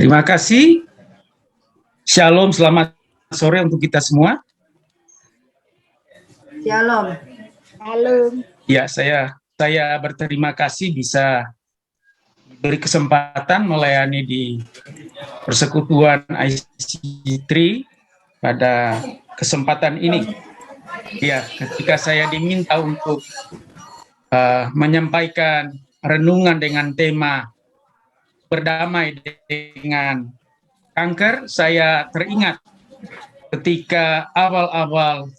Terima kasih. Shalom, selamat sore untuk kita semua. Shalom. Shalom. Ya, saya berterima kasih bisa diberi kesempatan melayani di Persekutuan IC3 pada kesempatan ini. Ya, ketika saya diminta untuk menyampaikan renungan dengan tema berdamai dengan kanker, saya teringat ketika awal-awal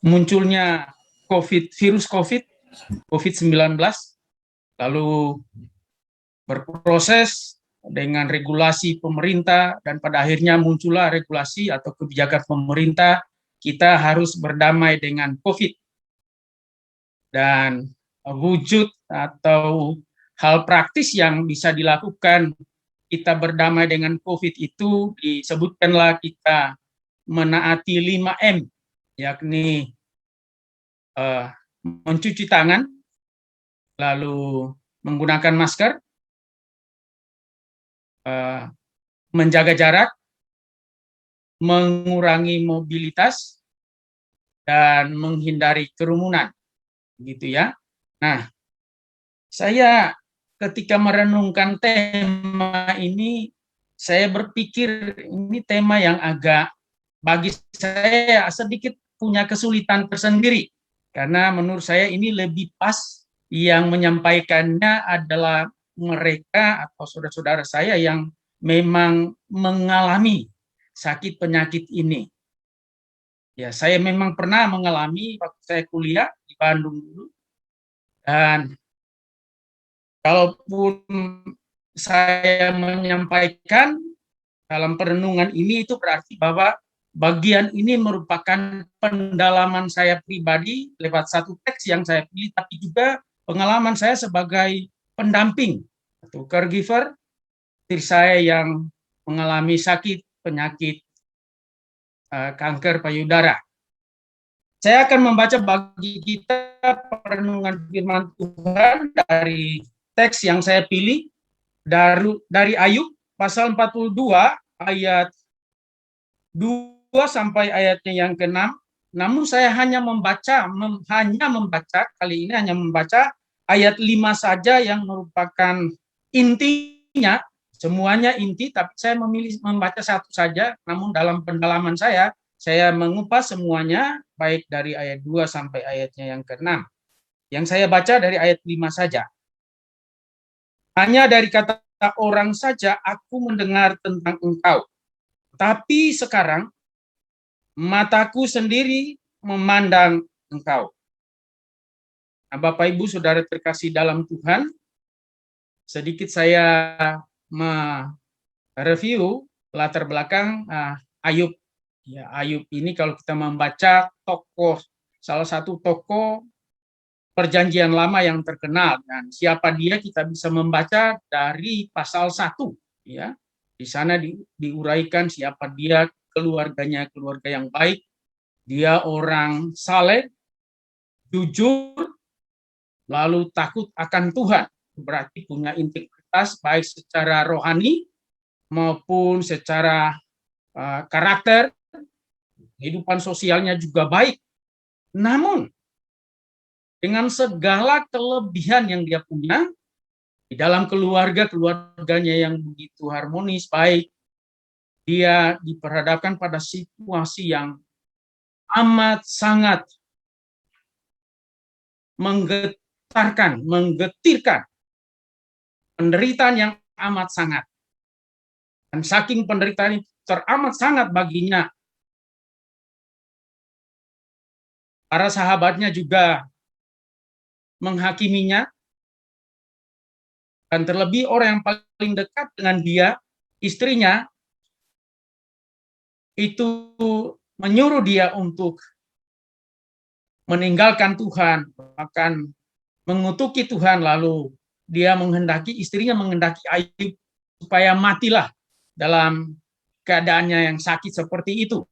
munculnya virus COVID-19, lalu berproses dengan regulasi pemerintah, dan pada akhirnya muncullah regulasi atau kebijakan pemerintah, kita harus berdamai dengan COVID. Dan wujud atau hal praktis yang bisa dilakukan kita berdamai dengan COVID itu disebutkanlah kita menaati 5M, yakni mencuci tangan, lalu menggunakan masker, menjaga jarak, mengurangi mobilitas, dan menghindari kerumunan, gitu ya. Nah, saya ketika merenungkan tema ini, saya berpikir ini tema yang agak bagi saya sedikit punya kesulitan tersendiri, karena menurut saya ini lebih pas yang menyampaikannya adalah mereka atau saudara-saudara saya yang memang mengalami sakit penyakit ini. Ya, saya memang pernah mengalami waktu saya kuliah di Bandung dulu, dan kalaupun saya menyampaikan dalam perenungan ini, itu berarti bahwa bagian ini merupakan pendalaman saya pribadi lewat satu teks yang saya pilih, tapi juga pengalaman saya sebagai pendamping atau caregiver istri saya yang mengalami sakit penyakit kanker payudara. Saya akan membaca bagi kita perenungan firman Tuhan dari teks yang saya pilih dari Ayub pasal 42 ayat 2 sampai ayatnya yang ke-6. Namun saya hanya membaca kali ini hanya membaca ayat 5 saja yang merupakan intinya. Semuanya inti, tapi saya memilih membaca satu saja. Namun dalam pendalaman saya mengupas semuanya, baik dari ayat 2 sampai ayatnya yang ke-6. Yang saya baca dari ayat 5 saja. Hanya dari kata orang saja aku mendengar tentang engkau. Tapi sekarang mataku sendiri memandang engkau. Nah, Bapak Ibu Saudara terkasih dalam Tuhan, sedikit saya mereview latar belakang Ayub. Ya, Ayub ini kalau kita membaca salah satu tokoh Perjanjian Lama yang terkenal, dan siapa dia kita bisa membaca dari pasal 1, ya. Di sana diuraikan siapa dia, keluarganya keluarga yang baik, dia orang saleh, jujur, lalu takut akan Tuhan, berarti punya integritas baik secara rohani maupun secara karakter, kehidupan sosialnya juga baik. Namun dengan segala kelebihan yang dia punya di dalam keluarganya yang begitu harmonis, baik, dia diperhadapkan pada situasi yang amat sangat menggetarkan, menggetirkan, penderitaan yang amat sangat. Dan saking penderitaan itu teramat sangat baginya, para sahabatnya juga menghakiminya, dan terlebih orang yang paling dekat dengan dia, istrinya, itu menyuruh dia untuk meninggalkan Tuhan, bahkan mengutuki Tuhan, lalu dia istrinya menghendaki Ayub supaya matilah dalam keadaannya yang sakit seperti itu.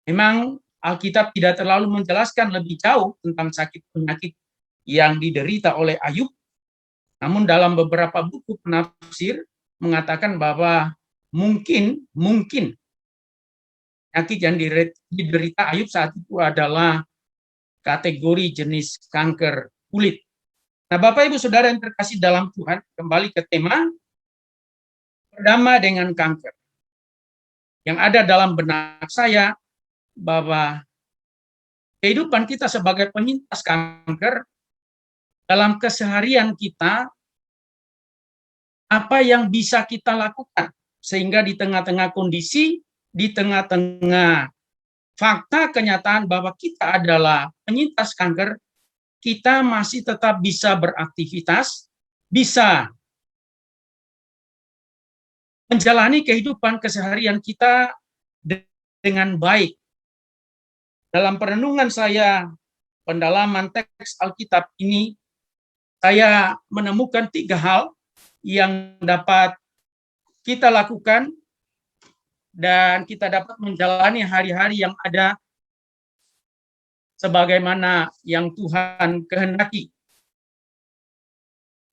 Memang Alkitab tidak terlalu menjelaskan lebih jauh tentang sakit penyakit yang diderita oleh Ayub, namun dalam beberapa buku penafsir mengatakan bahwa mungkin penyakit yang diderita Ayub saat itu adalah kategori jenis kanker kulit. Nah, Bapak Ibu Saudara yang terkasih dalam Tuhan, kembali ke tema berdamai dengan kanker. Yang ada dalam benak saya bahwa kehidupan kita sebagai penyintas kanker, dalam keseharian kita, apa yang bisa kita lakukan sehingga di tengah-tengah kondisi, di tengah-tengah fakta kenyataan bahwa kita adalah penyintas kanker, kita masih tetap bisa beraktivitas, bisa menjalani kehidupan keseharian kita dengan baik. Dalam perenungan saya, pendalaman teks Alkitab ini, saya menemukan 3 hal yang dapat kita lakukan dan kita dapat menjalani hari-hari yang ada sebagaimana yang Tuhan kehendaki.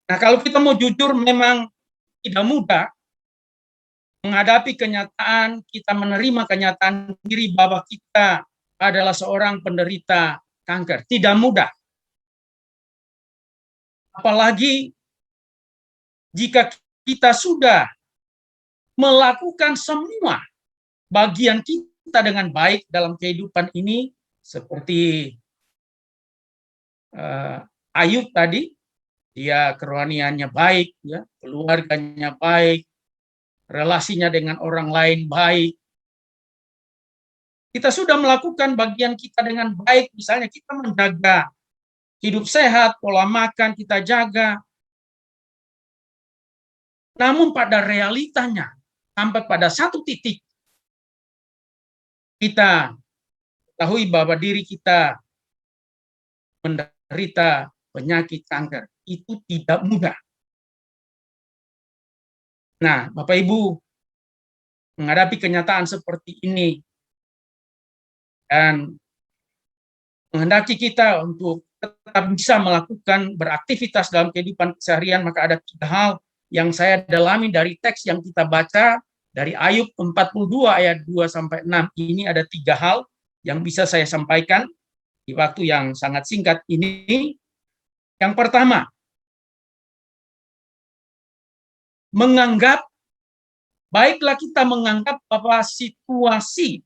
Nah, kalau kita mau jujur, memang tidak mudah menghadapi kenyataan, kita menerima kenyataan diri bahwa kita adalah seorang penderita kanker. Tidak mudah. Apalagi jika kita sudah melakukan semua bagian kita dengan baik dalam kehidupan ini, seperti Ayub tadi, dia kerohaniannya baik, ya, keluarganya baik, relasinya dengan orang lain baik. Kita sudah melakukan bagian kita dengan baik, misalnya kita menjaga hidup sehat, pola makan kita jaga. Namun pada realitanya, sampai pada satu titik, kita ketahui bahwa diri kita menderita penyakit kanker. Itu tidak mudah. Nah, Bapak Ibu, menghadapi kenyataan seperti ini, dan menghendaki kita untuk tetap bisa melakukan beraktivitas dalam kehidupan keseharian, maka ada 3 hal yang saya dalami dari teks yang kita baca dari Ayub 42 ayat 2-6. Ini ada 3 hal yang bisa saya sampaikan di waktu yang sangat singkat ini. Yang pertama, baiklah kita menganggap bahwa situasi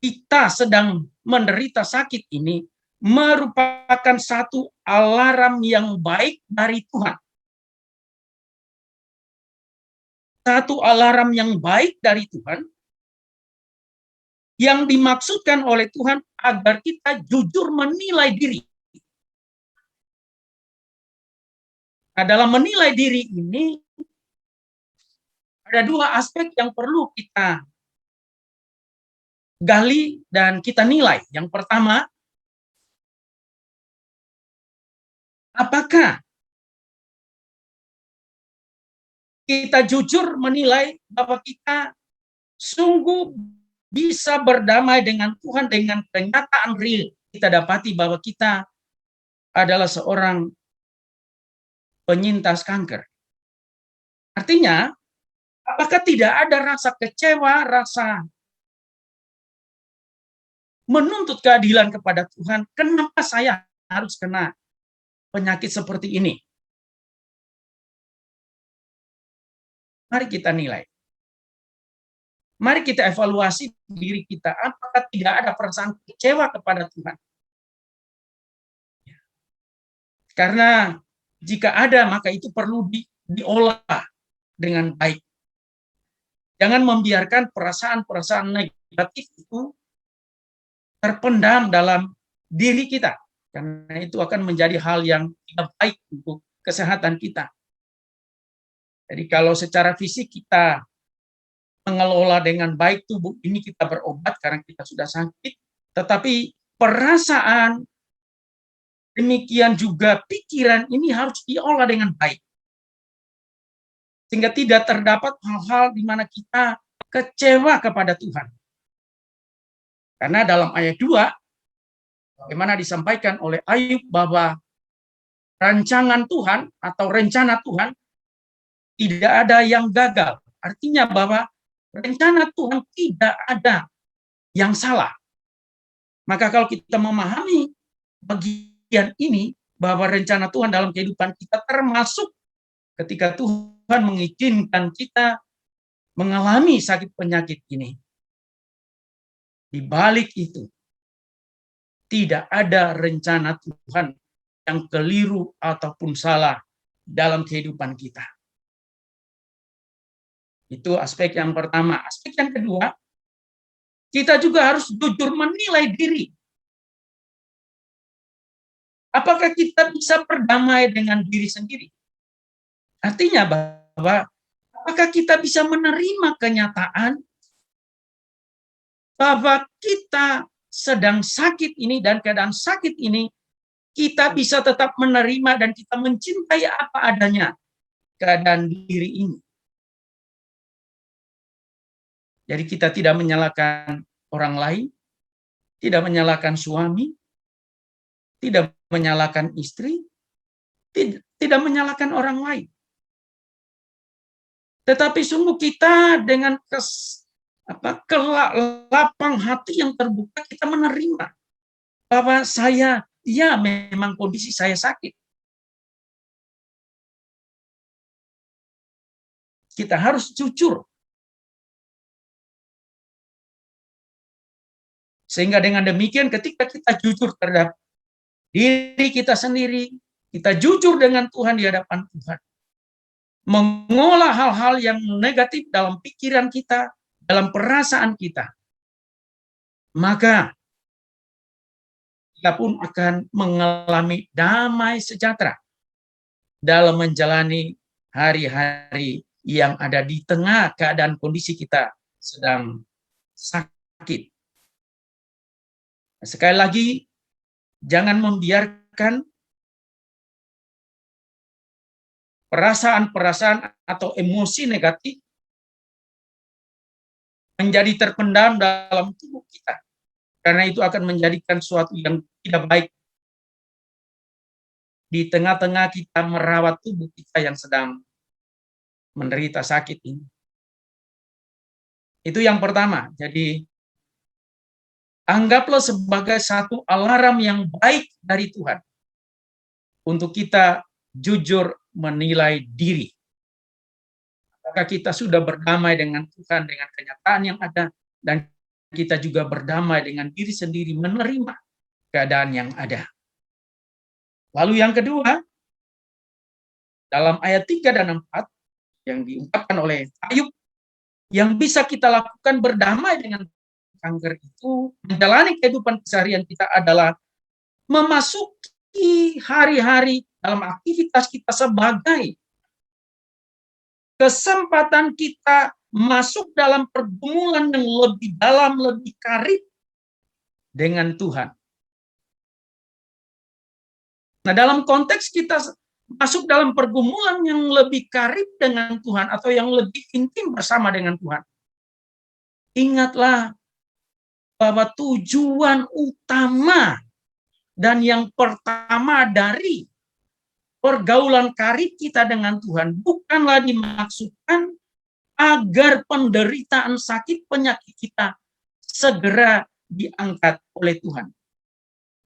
kita sedang menderita sakit ini merupakan satu alarm yang baik dari Tuhan. Satu alarm yang baik dari Tuhan yang dimaksudkan oleh Tuhan agar kita jujur menilai diri. Nah, dalam menilai diri ini ada 2 aspek yang perlu kita gali dan kita nilai. Yang pertama, apakah kita jujur menilai bahwa kita sungguh bisa berdamai dengan Tuhan dengan kenyataan real. Kita dapati bahwa kita adalah seorang penyintas kanker. Artinya, apakah tidak ada rasa kecewa, rasa menuntut keadilan kepada Tuhan? Kenapa saya harus kena penyakit seperti ini? Mari kita nilai. Mari kita evaluasi diri kita. Apakah tidak ada perasaan kecewa kepada Tuhan? Karena jika ada, maka itu perlu diolah dengan baik. Jangan membiarkan perasaan-perasaan negatif itu terpendam dalam diri kita. Karena itu akan menjadi hal yang tidak baik untuk kesehatan kita. Jadi kalau secara fisik kita mengelola dengan baik tubuh ini, kita berobat karena kita sudah sakit, tetapi perasaan, demikian juga pikiran ini harus diolah dengan baik. Sehingga tidak terdapat hal-hal di mana kita kecewa kepada Tuhan. Karena dalam ayat 2, bagaimana disampaikan oleh Ayub bahwa rancangan Tuhan atau rencana Tuhan tidak ada yang gagal. Artinya bahwa rencana Tuhan tidak ada yang salah. Maka kalau kita memahami bagian ini, bahwa rencana Tuhan dalam kehidupan kita termasuk ketika Tuhan mengizinkan kita mengalami sakit penyakit ini. Di balik itu, tidak ada rencana Tuhan yang keliru ataupun salah dalam kehidupan kita. Itu aspek yang pertama. Aspek yang kedua, kita juga harus jujur menilai diri. Apakah kita bisa berdamai dengan diri sendiri? Artinya bahwa apakah kita bisa menerima kenyataan bahwa kita sedang sakit ini dan keadaan sakit ini kita bisa tetap menerima dan kita mencintai apa adanya keadaan diri ini. Jadi kita tidak menyalahkan orang lain, tidak menyalahkan suami, tidak menyalahkan istri, tidak menyalahkan orang lain. Tetapi sungguh kita dengan lapang hati yang terbuka, kita menerima bahwa ya memang kondisi saya sakit. Kita harus jujur. Sehingga dengan demikian ketika kita jujur terhadap diri kita sendiri, kita jujur dengan Tuhan di hadapan Tuhan, mengolah hal-hal yang negatif dalam pikiran kita, dalam perasaan kita, maka kita pun akan mengalami damai sejahtera dalam menjalani hari-hari yang ada di tengah keadaan kondisi kita sedang sakit. Sekali lagi, jangan membiarkan perasaan-perasaan atau emosi negatif menjadi terpendam dalam tubuh kita. Karena itu akan menjadikan sesuatu yang tidak baik di tengah-tengah kita merawat tubuh kita yang sedang menderita sakit ini. Itu yang pertama. Jadi, anggaplah sebagai satu alarm yang baik dari Tuhan untuk kita jujur menilai diri. Apakah kita sudah berdamai dengan Tuhan, dengan kenyataan yang ada, dan kita juga berdamai dengan diri sendiri, menerima keadaan yang ada. Lalu yang kedua, dalam ayat 3 dan 4, yang diungkapkan oleh Ayub, yang bisa kita lakukan berdamai dengan kanker itu, menjalani kehidupan keseharian kita adalah memasuki hari-hari dalam aktivitas kita sebagai kesempatan kita masuk dalam pergumulan yang lebih dalam, lebih karib dengan Tuhan. Nah, dalam konteks kita masuk dalam pergumulan yang lebih karib dengan Tuhan atau yang lebih intim bersama dengan Tuhan, ingatlah bahwa tujuan utama dan yang pertama dari pergaulan karib kita dengan Tuhan bukanlah dimaksudkan agar penderitaan sakit penyakit kita segera diangkat oleh Tuhan.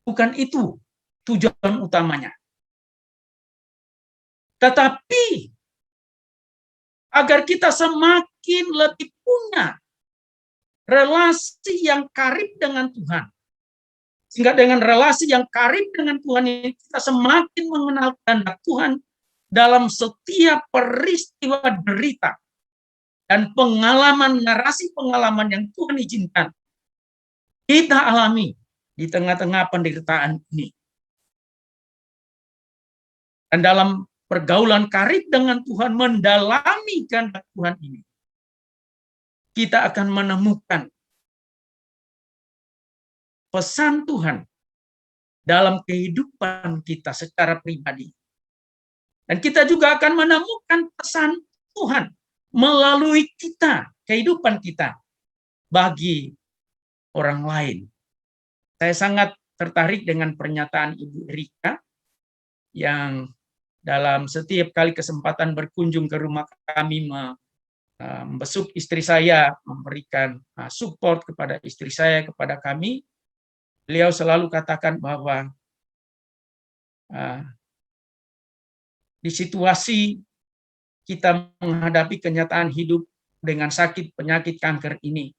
Bukan itu tujuan utamanya. Tetapi agar kita semakin lebih punya relasi yang karib dengan Tuhan. Sehingga dengan relasi yang karib dengan Tuhan ini, kita semakin mengenal kehendak Tuhan dalam setiap peristiwa derita dan pengalaman, narasi pengalaman yang Tuhan izinkan kita alami di tengah-tengah penderitaan ini. Dan dalam pergaulan karib dengan Tuhan, mendalami kehendak Tuhan ini, kita akan menemukan pesan Tuhan dalam kehidupan kita secara pribadi. Dan kita juga akan menemukan pesan Tuhan melalui kita, kehidupan kita, bagi orang lain. Saya sangat tertarik dengan pernyataan Ibu Erika yang dalam setiap kali kesempatan berkunjung ke rumah kami, membesuk istri saya, memberikan support kepada istri saya, kepada kami, beliau selalu katakan bahwa di situasi kita menghadapi kenyataan hidup dengan sakit penyakit kanker ini,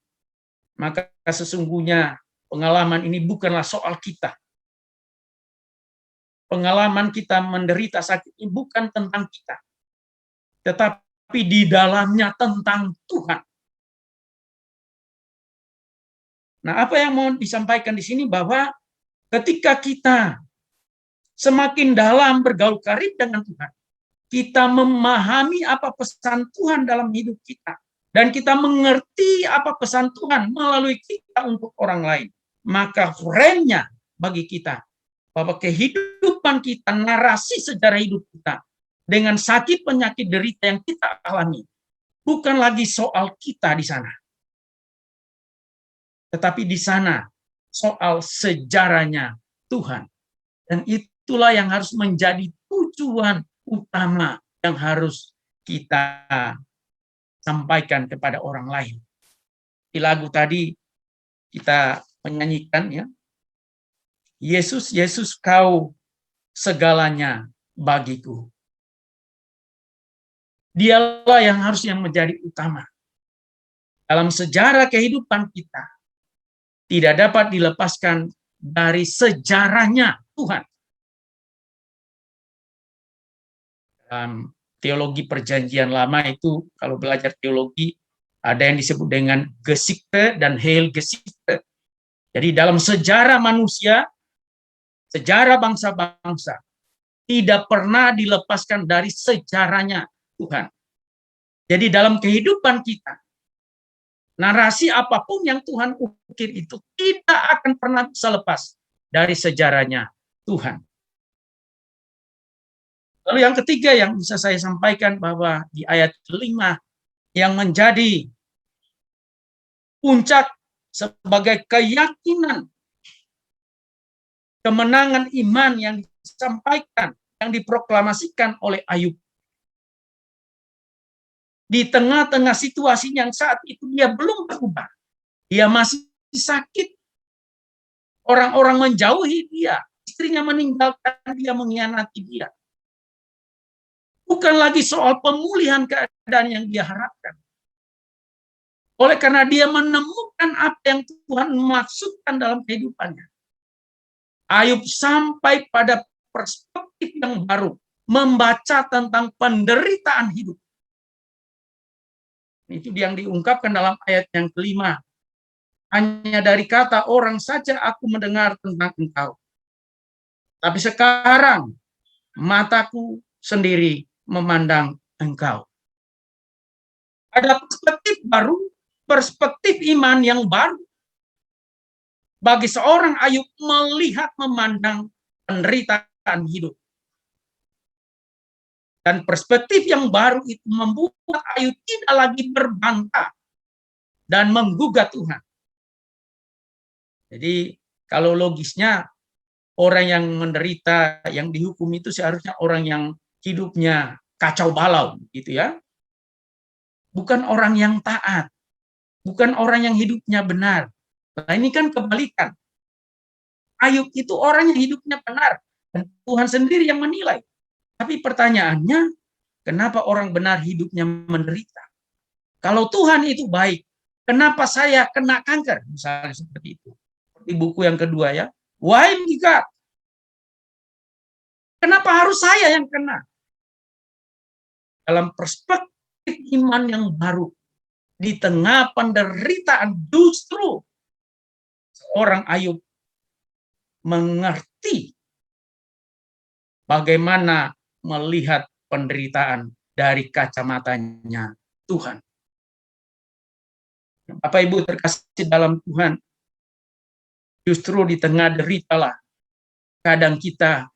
maka sesungguhnya pengalaman ini bukanlah soal kita. Pengalaman kita menderita sakit ini bukan tentang kita, tetapi di dalamnya tentang Tuhan. Nah, apa yang mau disampaikan di sini bahwa ketika kita semakin dalam bergaul karib dengan Tuhan, kita memahami apa pesan Tuhan dalam hidup kita, dan kita mengerti apa pesan Tuhan melalui kita untuk orang lain, maka frame-nya bagi kita bahwa kehidupan kita, narasi sejarah hidup kita dengan sakit penyakit derita yang kita alami bukan lagi soal kita di sana, tetapi di sana soal sejarahnya Tuhan. Dan itulah yang harus menjadi tujuan utama yang harus kita sampaikan kepada orang lain. Di lagu tadi kita menyanyikan, ya, Yesus, Yesus, kau segalanya bagiku. Dialah yang harus menjadi utama. Dalam sejarah kehidupan kita, tidak dapat dilepaskan dari sejarahnya Tuhan. Dalam teologi perjanjian lama itu, kalau belajar teologi, ada yang disebut dengan Geschichte dan Heilgeschichte. Jadi dalam sejarah manusia, sejarah bangsa-bangsa, tidak pernah dilepaskan dari sejarahnya Tuhan. Jadi dalam kehidupan kita, narasi apapun yang Tuhan ukir itu tidak akan pernah bisa lepas dari sejarahnya Tuhan. Lalu yang ketiga yang bisa saya sampaikan bahwa di ayat 5 yang menjadi puncak sebagai keyakinan kemenangan iman yang disampaikan, yang diproklamasikan oleh Ayub. Di tengah-tengah situasi yang saat itu dia belum berubah. Dia masih sakit. Orang-orang menjauhi dia. Istrinya meninggalkan dia, mengkhianati dia. Bukan lagi soal pemulihan keadaan yang dia harapkan. Oleh karena dia menemukan apa yang Tuhan maksudkan dalam kehidupannya. Ayub sampai pada perspektif yang baru, membaca tentang penderitaan hidup. Itu yang diungkapkan dalam ayat yang kelima. Hanya dari kata orang saja aku mendengar tentang engkau. Tapi sekarang mataku sendiri memandang engkau. Ada perspektif baru, perspektif iman yang baru. Bagi seorang Ayub melihat, memandang penderitaan hidup. Dan perspektif yang baru itu membuat Ayub tidak lagi berbantah dan menggugat Tuhan. Jadi kalau logisnya, orang yang menderita, yang dihukum itu seharusnya orang yang hidupnya kacau balau, gitu ya. Bukan orang yang taat, bukan orang yang hidupnya benar. Nah, ini kan kebalikan. Ayub itu orang yang hidupnya benar, dan Tuhan sendiri yang menilai. Tapi pertanyaannya, kenapa orang benar hidupnya menderita? Kalau Tuhan itu baik, kenapa saya kena kanker? Misalnya seperti itu. Di buku yang kedua, ya. Why me God? Kenapa harus saya yang kena? Dalam perspektif iman yang baru, di tengah penderitaan, justru seorang Ayub mengerti bagaimana melihat penderitaan dari kacamatanya Tuhan. Bapak Ibu terkasih dalam Tuhan, justru di tengah deritalah kadang kita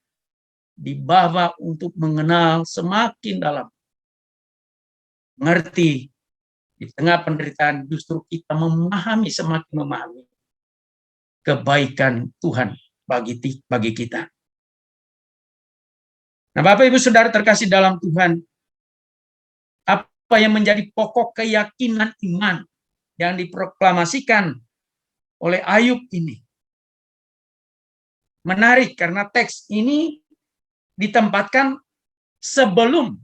dibawa untuk mengenal semakin dalam. Mengerti, di tengah penderitaan justru kita memahami, semakin memahami kebaikan Tuhan bagi kita. Nah, Bapak Ibu Saudara terkasih dalam Tuhan, apa yang menjadi pokok keyakinan iman yang diproklamasikan oleh Ayub ini? Menarik karena teks ini ditempatkan sebelum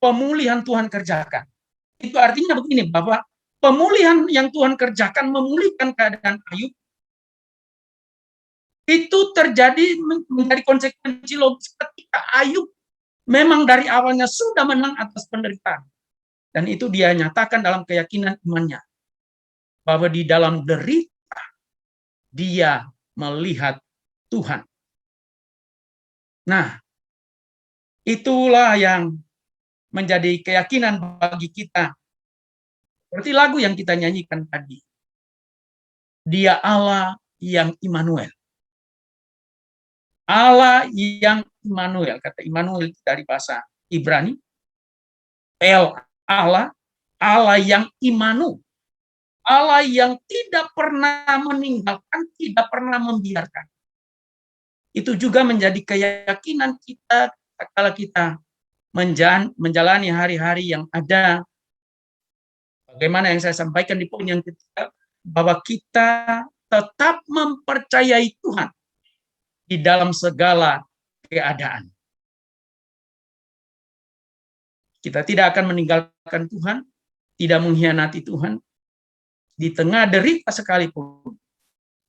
pemulihan Tuhan kerjakan. Itu artinya begini, Bapak, pemulihan yang Tuhan kerjakan memulihkan keadaan Ayub itu terjadi menjadi konsekuensi logis ketika Ayub memang dari awalnya sudah menang atas penderitaan. Dan itu dia nyatakan dalam keyakinan imannya. Bahwa di dalam derita, dia melihat Tuhan. Nah, itulah yang menjadi keyakinan bagi kita. Seperti lagu yang kita nyanyikan tadi. Dia Allah yang Immanuel. Allah yang Immanuel. Kata Immanuel dari bahasa Ibrani. El Allah. Allah yang Immanu. Allah yang tidak pernah meninggalkan, tidak pernah membiarkan. Itu juga menjadi keyakinan kita kalau kita menjalani hari-hari yang ada. Bagaimana yang saya sampaikan di poin yang ketiga, bahwa kita tetap mempercayai Tuhan di dalam segala keadaan. Kita tidak akan meninggalkan Tuhan, tidak mengkhianati Tuhan. Di tengah derita sekalipun,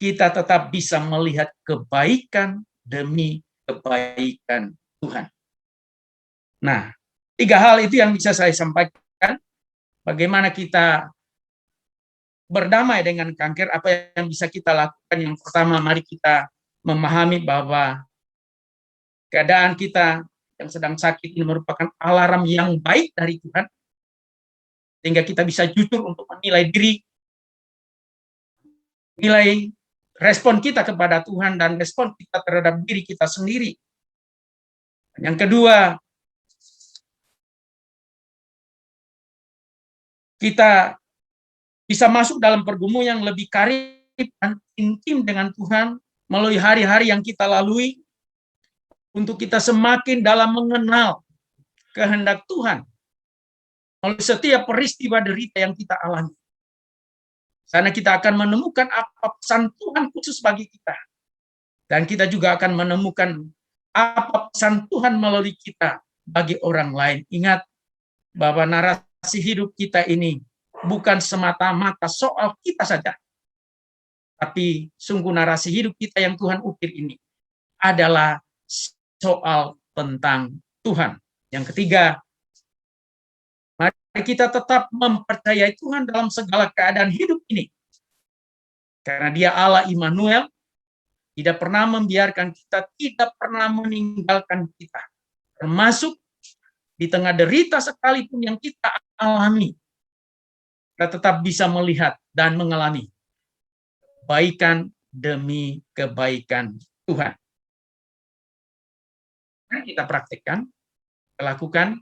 kita tetap bisa melihat kebaikan demi kebaikan Tuhan. Nah, 3 hal itu yang bisa saya sampaikan. Bagaimana kita berdamai dengan kanker, apa yang bisa kita lakukan? Yang pertama, mari kita memahami bahwa keadaan kita yang sedang sakit ini merupakan alarm yang baik dari Tuhan, sehingga kita bisa jujur untuk menilai diri, nilai respon kita kepada Tuhan dan respon kita terhadap diri kita sendiri. Yang kedua, kita bisa masuk dalam pergumulan yang lebih karib dan intim dengan Tuhan melalui hari-hari yang kita lalui, untuk kita semakin dalam mengenal kehendak Tuhan melalui setiap peristiwa derita yang kita alami. Karena kita akan menemukan apa pesan Tuhan khusus bagi kita. Dan kita juga akan menemukan apa pesan Tuhan melalui kita bagi orang lain. Ingat bahwa narasi hidup kita ini bukan semata-mata soal kita saja. Tapi sungguh narasi hidup kita yang Tuhan ukir ini adalah soal tentang Tuhan. Yang ketiga, mari kita tetap mempercayai Tuhan dalam segala keadaan hidup ini. Karena dia Allah Immanuel, tidak pernah membiarkan kita, tidak pernah meninggalkan kita. Termasuk di tengah derita sekalipun yang kita alami, kita tetap bisa melihat dan mengalami kebaikan demi kebaikan Tuhan. Kita praktikkan, kita lakukan,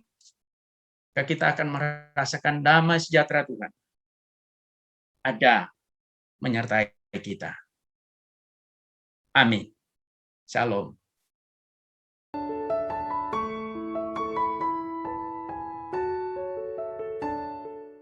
kita akan merasakan damai sejahtera Tuhan ada menyertai kita. Amin. Shalom.